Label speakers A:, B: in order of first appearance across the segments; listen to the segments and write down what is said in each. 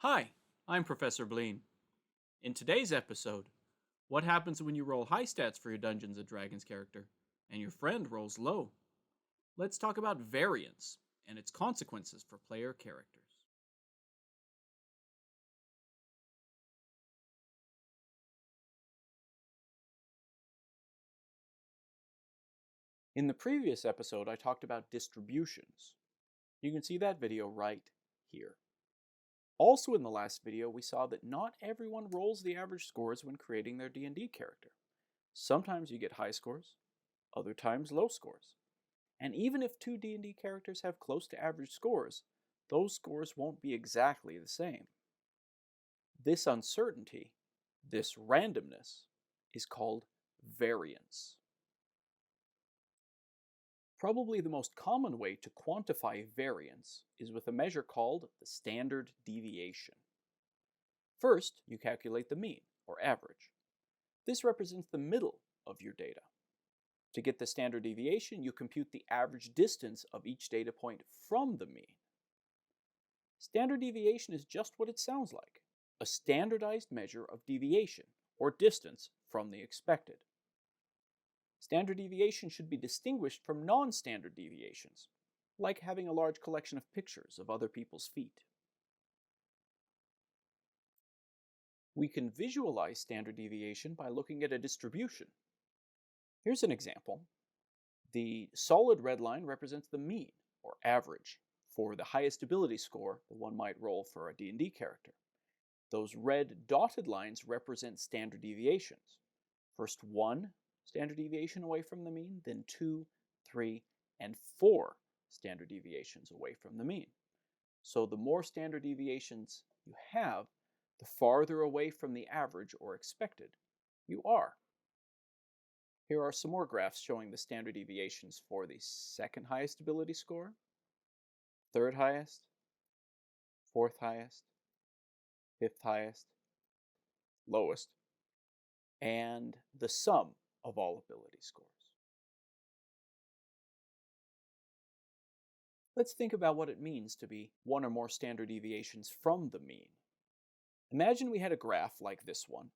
A: Hi, I'm Professor Bleen. In today's episode, what happens when you roll high stats for your Dungeons & Dragons character and your friend rolls low? Let's talk about variance and its consequences for player characters. In the previous episode, I talked about distributions. You can see that video right here. Also in the last video, we saw that not everyone rolls the average scores when creating their D&D character. Sometimes you get high scores, other times low scores. And even if two D&D characters have close to average scores, those scores won't be exactly the same. This uncertainty, this randomness, is called variance. Probably the most common way to quantify variance is with a measure called the standard deviation. First, you calculate the mean, or average. This represents the middle of your data. To get the standard deviation, you compute the average distance of each data point from the mean. Standard deviation is just what it sounds like, a standardized measure of deviation, or distance, from the expected. Standard deviation should be distinguished from non-standard deviations, like having a large collection of pictures of other people's feet. We can visualize standard deviation by looking at a distribution. Here's an example. The solid red line represents the mean, or average, for the highest ability score that one might roll for a D&D character. Those red dotted lines represent standard deviations. First 1 standard deviation away from the mean, then 2, 3, and 4 standard deviations away from the mean. So the more standard deviations you have, the farther away from the average or expected you are. Here are some more graphs showing the standard deviations for the second highest ability score, third highest, fourth highest, fifth highest, lowest, and the sum of all ability scores. Let's think about what it means to be one or more standard deviations from the mean. Imagine we had a graph like this one,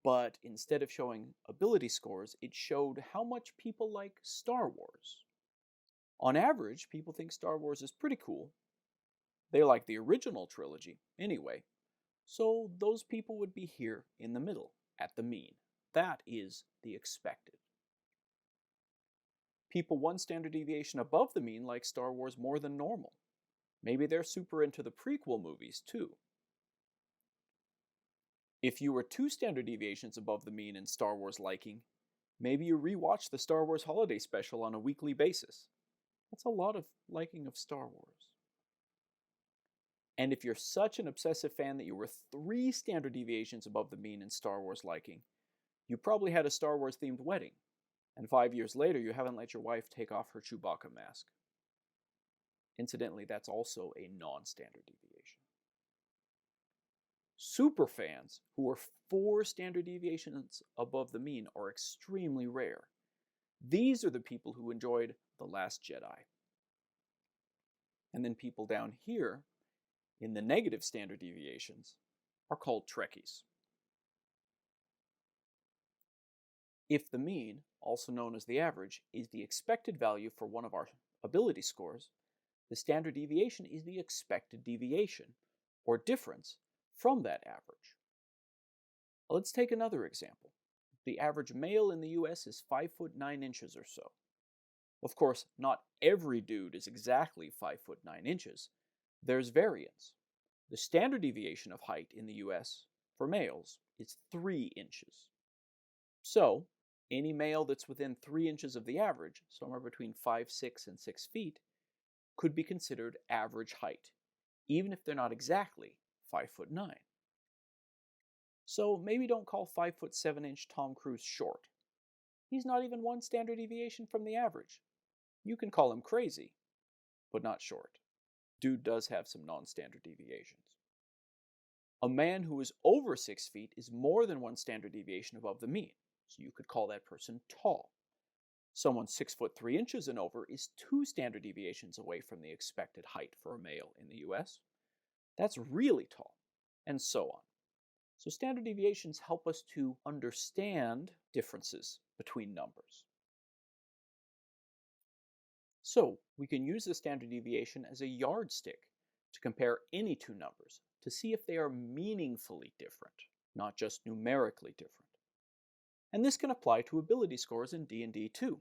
A: but instead of showing ability scores, it showed how much people like Star Wars. On average, people think Star Wars is pretty cool. They like the original trilogy anyway, so those people would be here in the middle, at the mean. That is the expected. People one standard deviation above the mean like Star Wars more than normal. Maybe they're super into the prequel movies too. If you were 2 standard deviations above the mean in Star Wars liking, maybe you rewatch the Star Wars holiday special on a weekly basis. That's a lot of liking of Star Wars. And if you're such an obsessive fan that you were 3 standard deviations above the mean in Star Wars liking, you probably had a Star Wars themed wedding, and 5 years later you haven't let your wife take off her Chewbacca mask. Incidentally, that's also a non-standard deviation. Superfans who are 4 standard deviations above the mean are extremely rare. These are the people who enjoyed The Last Jedi. And then people down here, in the negative standard deviations, are called Trekkies. If the mean, also known as the average, is the expected value for one of our ability scores, the standard deviation is the expected deviation, or difference, from that average. Let's take another example. The average male in the US is 5 foot 9 inches or so. Of course, not every dude is exactly 5 foot 9 inches. There's variance. The standard deviation of height in the US for males is 3 inches. So, any male that's within 3 inches of the average, somewhere between 5'6" and 6 feet, could be considered average height, even if they're not exactly 5 foot 9. So maybe don't call 5 foot 7 inch Tom Cruise short. He's not even 1 standard deviation from the average. You can call him crazy, but not short. Dude does have some non-standard deviations. A man who is over 6 feet is more than 1 standard deviation above the mean, so you could call that person tall. Someone 6 foot 3 inches and over is 2 standard deviations away from the expected height for a male in the US. That's really tall. and so on. So standard deviations help us to understand differences between numbers. So we can use the standard deviation as a yardstick to compare any two numbers to see if they are meaningfully different, not just numerically different. And this can apply to ability scores in D&D too.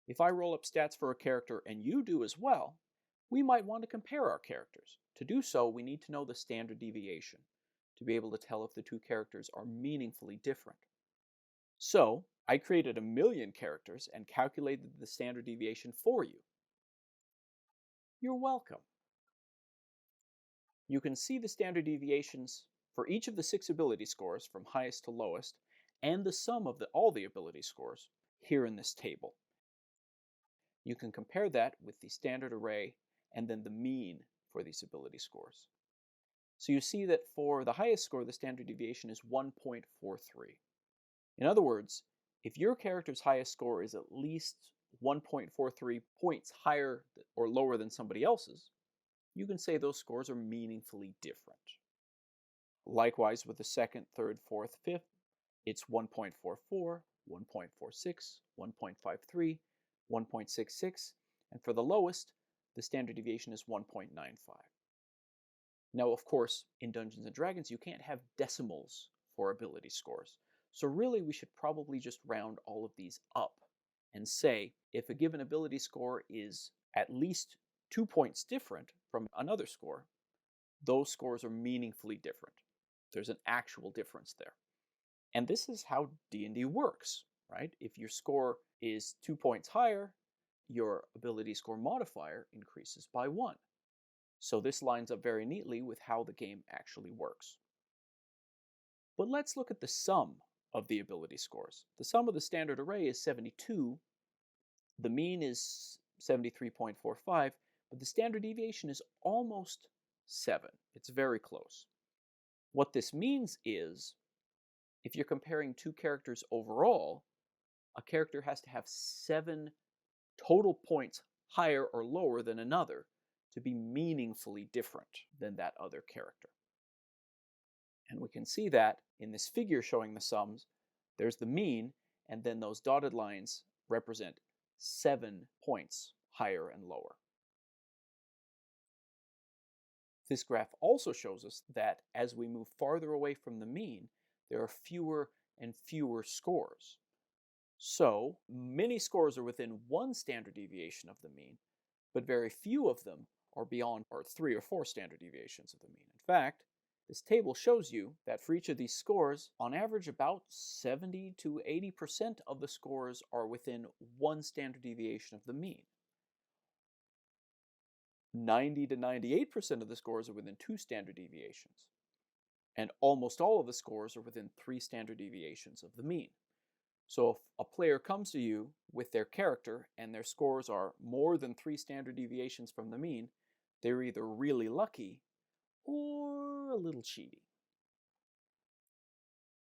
A: If I roll up stats for a character and you do as well, we might want to compare our characters. To do so, we need to know the standard deviation to be able to tell if the two characters are meaningfully different. So, I created 1,000,000 characters and calculated the standard deviation for you. You're welcome. You can see the standard deviations for each of the 6 ability scores from highest to lowest, and the sum of all the ability scores here in this table. You can compare that with the standard array and then the mean for these ability scores. So you see that for the highest score, the standard deviation is 1.43. In other words, if your character's highest score is at least 1.43 points higher or lower than somebody else's, you can say those scores are meaningfully different. Likewise, with the second, third, fourth, fifth, it's 1.44, 1.46, 1.53, 1.66, and for the lowest, the standard deviation is 1.95. Now, of course, in Dungeons & Dragons, you can't have decimals for ability scores. So really, we should probably just round all of these up and say if a given ability score is at least 2 points different from another score, those scores are meaningfully different. There's an actual difference there. And this is how D&D works, right? If your score is 2 points higher, your ability score modifier increases by 1. So this lines up very neatly with how the game actually works. But let's look at the sum of the ability scores. The sum of the standard array is 72. The mean is 73.45, but the standard deviation is almost 7. It's very close. What this means is, if you're comparing two characters overall, a character has to have 7 total points higher or lower than another to be meaningfully different than that other character. And we can see that in this figure showing the sums. There's the mean, and then those dotted lines represent 7 points higher and lower. This graph also shows us that as we move farther away from the mean, there are fewer and fewer scores. So many scores are within 1 standard deviation of the mean, but very few of them are beyond 3 or 4 standard deviations of the mean. In fact, this table shows you that for each of these scores, on average about 70 to 80% of the scores are within 1 standard deviation of the mean. 90 to 98% of the scores are within 2 standard deviations. And almost all of the scores are within 3 standard deviations of the mean. So if a player comes to you with their character and their scores are more than 3 standard deviations from the mean, they're either really lucky or a little cheaty.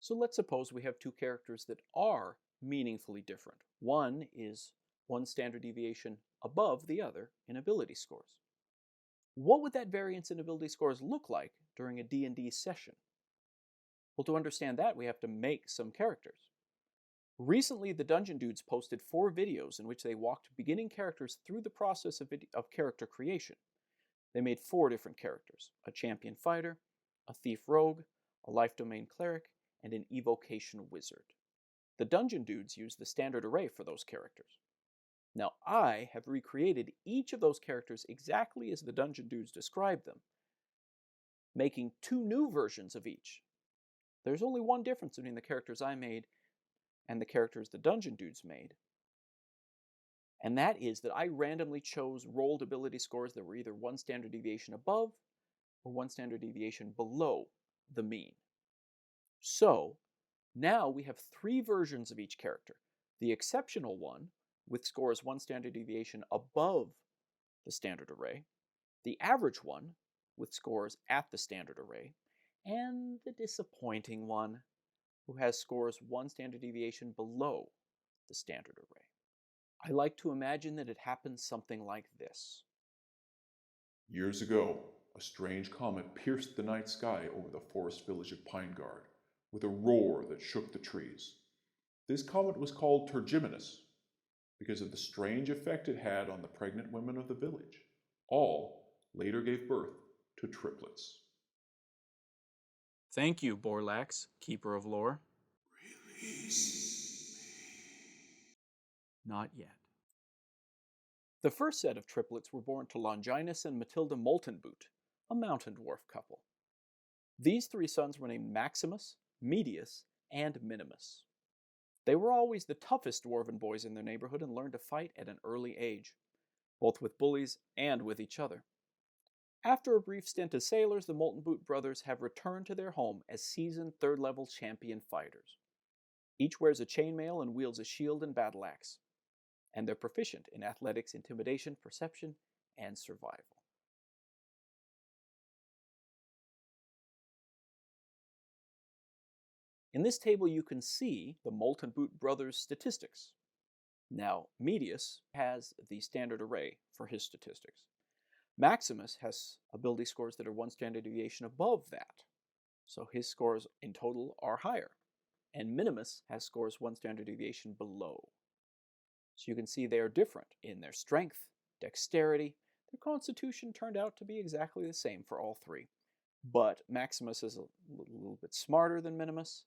A: So let's suppose we have two characters that are meaningfully different. One is 1 standard deviation above the other in ability scores. What would that variance in ability scores look like during a D&D session? Well, to understand that, we have to make some characters. Recently, the Dungeon Dudes posted 4 videos in which they walked beginning characters through the process of character creation. They made 4 different characters: a champion fighter, a thief rogue, a life domain cleric, and an evocation wizard. The Dungeon Dudes used the standard array for those characters. Now, I have recreated each of those characters exactly as the Dungeon Dudes described them, making 2 new versions of each. There's only one difference between the characters I made and the characters the Dungeon Dudes made. And that is that I randomly chose rolled ability scores that were either 1 standard deviation above or 1 standard deviation below the mean. So now we have 3 versions of each character. The exceptional one, with scores 1 standard deviation above the standard array, the average one, with scores at the standard array, and the disappointing one, who has scores 1 standard deviation below the standard array. I like to imagine that it happens something like this.
B: Years ago, A strange comet pierced the night sky over the forest village of Pine Guard with a roar that shook the trees. This comet was called Tergeminus because of the strange effect it had on the pregnant women of the village. All later gave birth to triplets.
A: Thank you, Borlax, keeper of lore. Not yet. The first set of triplets were born to Longinus and Matilda Moltenboot, a mountain dwarf couple. These three sons were named Maximus, Medius, and Minimus. They were always the toughest dwarven boys in their neighborhood and learned to fight at an early age, both with bullies and with each other. After a brief stint as sailors, the Moltenboot brothers have returned to their home as seasoned third-level champion fighters. Each wears a chainmail and wields a shield and battle axe, and they're proficient in athletics, intimidation, perception, and survival. In this table, you can see the Moltenboot brothers' statistics. Now, Medius has the standard array for his statistics. Maximus has ability scores that are one standard deviation above that, so his scores in total are higher. And Minimus has scores one standard deviation below. So you can see they are different in their strength, dexterity. Their constitution turned out to be exactly the same for all three. But Maximus is a little bit smarter than Minimus,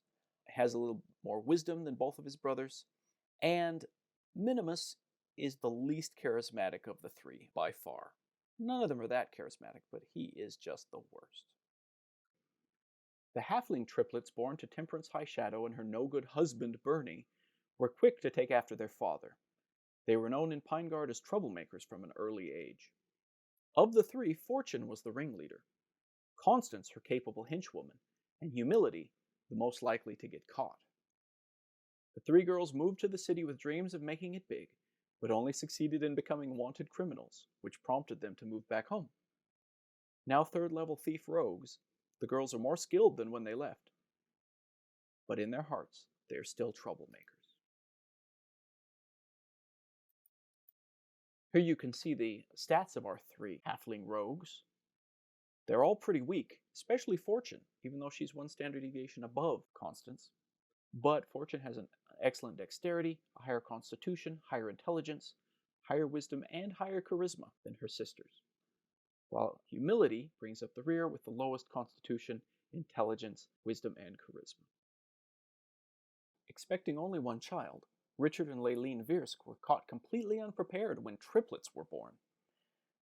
A: has a little more wisdom than both of his brothers, and Minimus is the least charismatic of the three by far. None of them are that charismatic, but he is just the worst. The halfling triplets born to Temperance High Shadow and her no-good husband Bernie were quick to take after their father. They were known in Pine Guard as troublemakers from an early age. Of the three, Fortune was the ringleader, Constance her capable henchwoman, and Humility the most likely to get caught. The three girls moved to the city with dreams of making it big, but only succeeded in becoming wanted criminals, which prompted them to move back home. Now third-level thief rogues, the girls are more skilled than when they left, but in their hearts, they are still troublemakers. Here you can see the stats of our three halfling rogues. They're all pretty weak, especially Fortune, even though she's one standard deviation above Constance. But Fortune has an excellent dexterity, a higher constitution, higher intelligence, higher wisdom, and higher charisma than her sisters. While Humility brings up the rear with the lowest constitution, intelligence, wisdom, and charisma. Expecting only one child, Richard and Laylene Viersk were caught completely unprepared when triplets were born.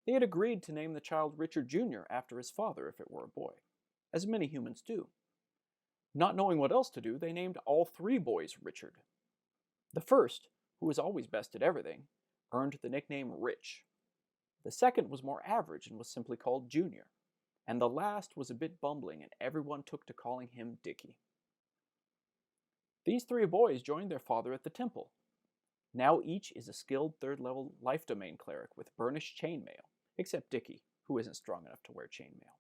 A: They had agreed to name the child Richard Jr. after his father if it were a boy, as many humans do. Not knowing what else to do, they named all three boys Richard. The first, who was always best at everything, earned the nickname Rich. The second was more average and was simply called Junior. And the last was a bit bumbling and everyone took to calling him Dickie. These three boys joined their father at the temple. Now each is a skilled third-level life domain cleric with burnished chainmail, except Dickie, who isn't strong enough to wear chainmail,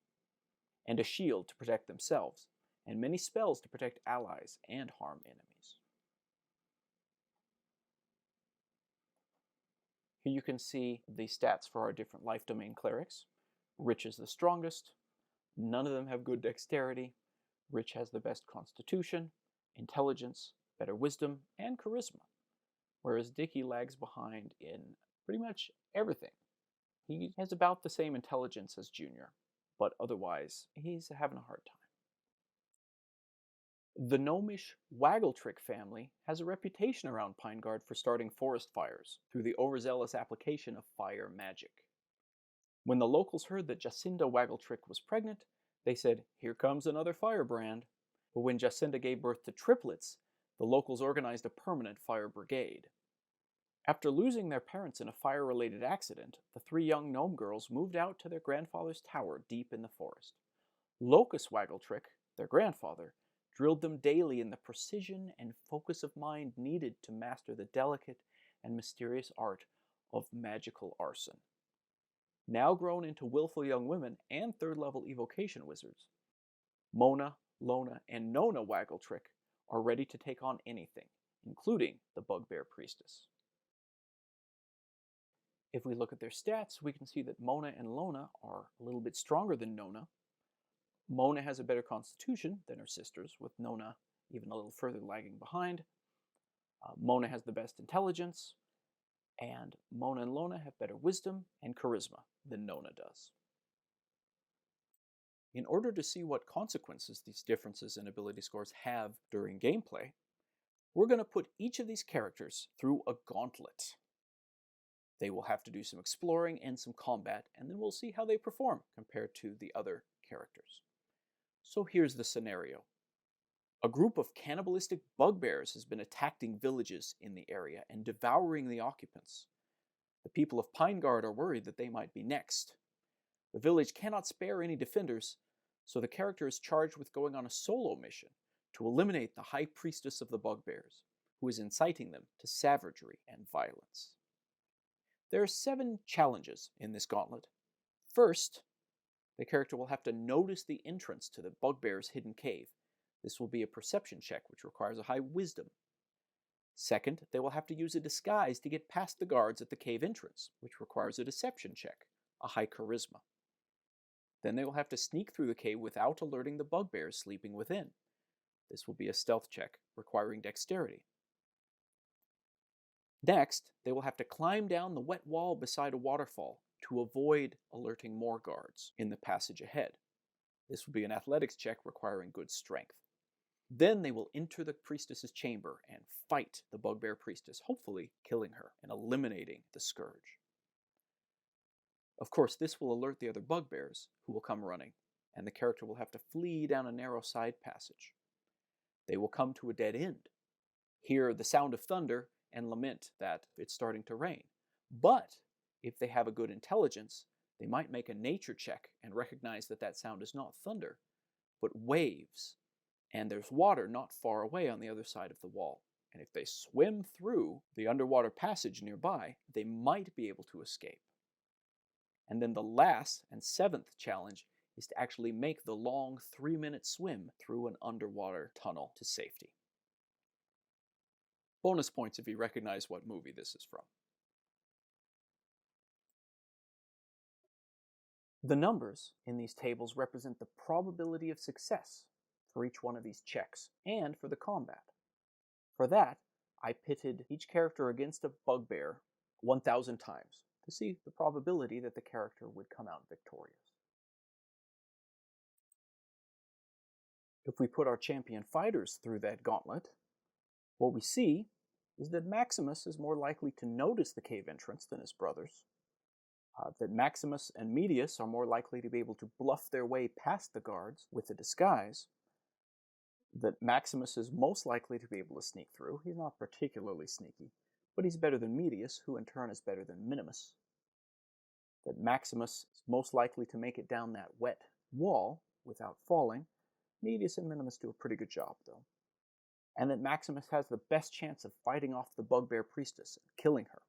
A: and a shield to protect themselves, and many spells to protect allies and harm enemies. Here you can see the stats for our different life domain clerics. Rich is the strongest. None of them have good dexterity. Rich has the best constitution, intelligence, better wisdom, and charisma, whereas Dickie lags behind in pretty much everything. He has about the same intelligence as Junior, but otherwise, he's having a hard time. The gnomish Waggletrick family has a reputation around Pine Guard for starting forest fires through the overzealous application of fire magic. When the locals heard that Jacinda Waggletrick was pregnant, they said, "Here comes another firebrand." But when Jacinda gave birth to triplets, the locals organized a permanent fire brigade. After losing their parents in a fire-related accident, the three young gnome girls moved out to their grandfather's tower deep in the forest. Locus Waggletrick, their grandfather, drilled them daily in the precision and focus of mind needed to master the delicate and mysterious art of magical arson. Now grown into willful young women and third-level evocation wizards, Mona, Lona, and Nona Waggletrick are ready to take on anything, including the Bugbear Priestess. If we look at their stats, we can see that Mona and Lona are a little bit stronger than Nona. Mona has a better constitution than her sisters, with Nona even a little further lagging behind. Mona has the best intelligence, and Mona and Lona have better wisdom and charisma than Nona does. In order to see what consequences these differences in ability scores have during gameplay, we're going to put each of these characters through a gauntlet. They will have to do some exploring and some combat, and then we'll see how they perform compared to the other characters. So here's the scenario. A group of cannibalistic bugbears has been attacking villages in the area and devouring the occupants. The people of Pineguard are worried that they might be next. The village cannot spare any defenders, so the character is charged with going on a solo mission to eliminate the High Priestess of the Bugbears, who is inciting them to savagery and violence. There are 7 challenges in this gauntlet. First, the character will have to notice the entrance to the bugbear's hidden cave. This will be a perception check, which requires a high wisdom. Second, they will have to use a disguise to get past the guards at the cave entrance, which requires a deception check, a high charisma. Then they will have to sneak through the cave without alerting the bugbears sleeping within. This will be a stealth check, requiring dexterity. Next, they will have to climb down the wet wall beside a waterfall to avoid alerting more guards in the passage ahead. This will be an athletics check requiring good strength. Then they will enter the priestess's chamber and fight the bugbear priestess, hopefully killing her and eliminating the scourge. Of course, this will alert the other bugbears, who will come running, and the character will have to flee down a narrow side passage. They will come to a dead end, hear the sound of thunder, and lament that it's starting to rain. But if they have a good intelligence, they might make a nature check and recognize that that sound is not thunder, but waves, and there's water not far away on the other side of the wall. And if they swim through the underwater passage nearby, they might be able to escape. And then the last and 7th challenge is to actually make the long 3-minute swim through an underwater tunnel to safety. Bonus points if you recognize what movie this is from. The numbers in these tables represent the probability of success for each one of these checks and for the combat. For that, I pitted each character against a bugbear 1,000 times to see the probability that the character would come out victorious. If we put our champion fighters through that gauntlet, what we see is that Maximus is more likely to notice the cave entrance than his brothers, that Maximus and Medius are more likely to be able to bluff their way past the guards with a disguise, that Maximus is most likely to be able to sneak through. He's not particularly sneaky, but he's better than Medius, who in turn is better than Minimus. That Maximus is most likely to make it down that wet wall without falling. Medius and Minimus do a pretty good job, though. And that Maximus has the best chance of fighting off the bugbear priestess and killing her.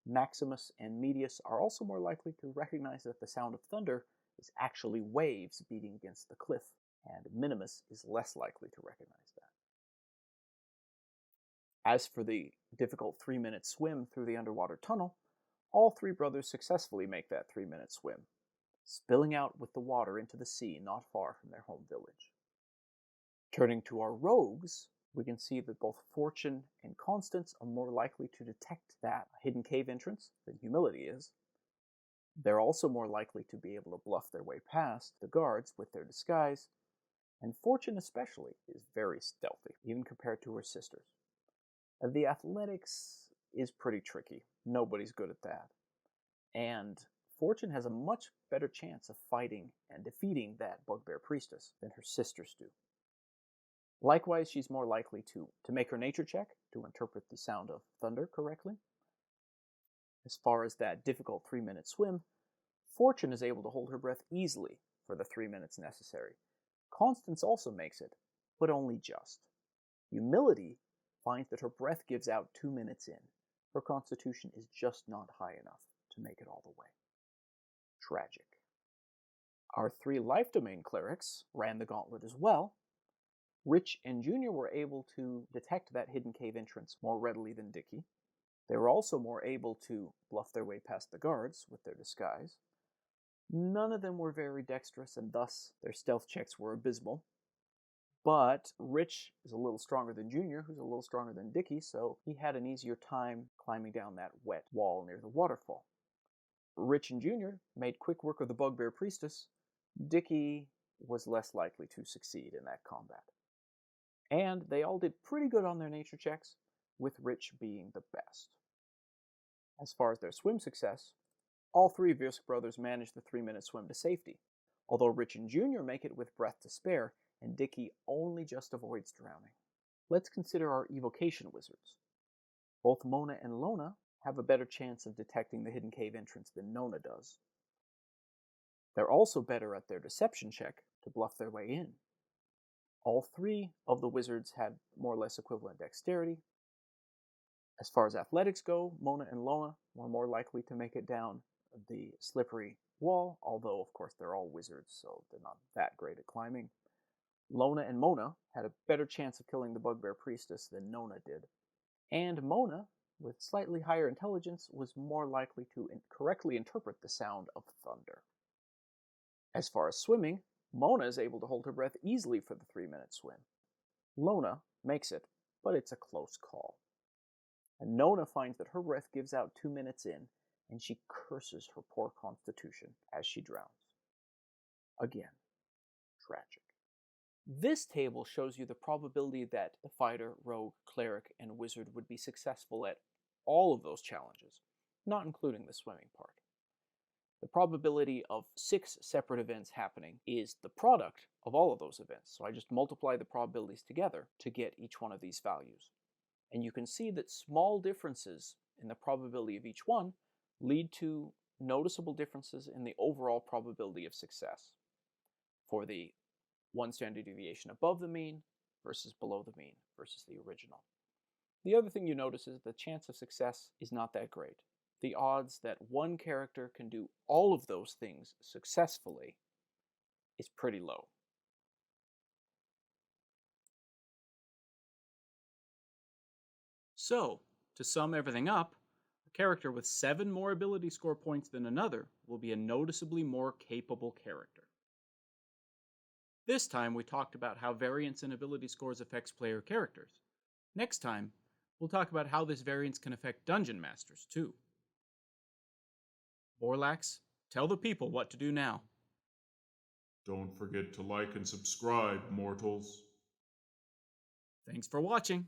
A: Maximus and Medius are also more likely to recognize that the sound of thunder is actually waves beating against the cliff, and Minimus is less likely to recognize that. As for the difficult 3-minute swim through the underwater tunnel, all 3 brothers successfully make that 3-minute swim, spilling out with the water into the sea not far from their home village. Turning to our rogues, we can see that both Fortune and Constance are more likely to detect that hidden cave entrance than Humility is. They're also more likely to be able to bluff their way past the guards with their disguise, and Fortune especially is very stealthy, even compared to her sisters. The athletics is pretty tricky. Nobody's good at that. And Fortune has a much better chance of fighting and defeating that bugbear priestess than her sisters do. Likewise, she's more likely to make her nature check to interpret the sound of thunder correctly. As far as that difficult 3-minute swim, Fortune is able to hold her breath easily for the 3 minutes necessary. Constance also makes it, but only just. Humility finds that her breath gives out 2 minutes in. Her constitution is just not high enough to make it all the way. Tragic. Our 3 life domain clerics ran the gauntlet as well. Rich and Junior were able to detect that hidden cave entrance more readily than Dicky. They were also more able to bluff their way past the guards with their disguise. None of them were very dexterous, and thus their stealth checks were abysmal. But Rich is a little stronger than Junior, who's a little stronger than Dickie, so he had an easier time climbing down that wet wall near the waterfall. Rich and Junior made quick work of the Bugbear Priestess. Dickie was less likely to succeed in that combat. And they all did pretty good on their nature checks, with Rich being the best. As far as their swim success, all three Viersk brothers managed the 3-minute swim to safety, although Rich and Junior make it with breath to spare, and Dickie only just avoids drowning. Let's consider our evocation wizards. Both Mona and Lona have a better chance of detecting the hidden cave entrance than Nona does. They're also better at their deception check to bluff their way in. All three of the wizards had more or less equivalent dexterity. As far as athletics go, Mona and Lona were more likely to make it down the slippery wall, although of course they're all wizards, so they're not that great at climbing. Lona and Mona had a better chance of killing the Bugbear Priestess than Nona did. And Mona, with slightly higher intelligence, was more likely to correctly interpret the sound of thunder. As far as swimming, Mona is able to hold her breath easily for the 3-minute swim. Lona makes it, but it's a close call. And Nona finds that her breath gives out 2 minutes in, and she curses her poor constitution as she drowns. Again, tragic. This table shows you the probability that the fighter, rogue, cleric, and wizard would be successful at all of those challenges, not including the swimming part. The probability of 6 separate events happening is the product of all of those events, so I just multiply the probabilities together to get each one of these values. And you can see that small differences in the probability of each one lead to noticeable differences in the overall probability of success for the one standard deviation above the mean versus below the mean versus the original. The other thing you notice is the chance of success is not that great. The odds that one character can do all of those things successfully is pretty low. So, to sum everything up, a character with 7 more ability score points than another will be a noticeably more capable character. This time we talked about how variance in ability scores affects player characters. Next time, we'll talk about how this variance can affect dungeon masters too. Borlax, tell the people what to do now.
B: Don't forget to like and subscribe, mortals.
A: Thanks for watching.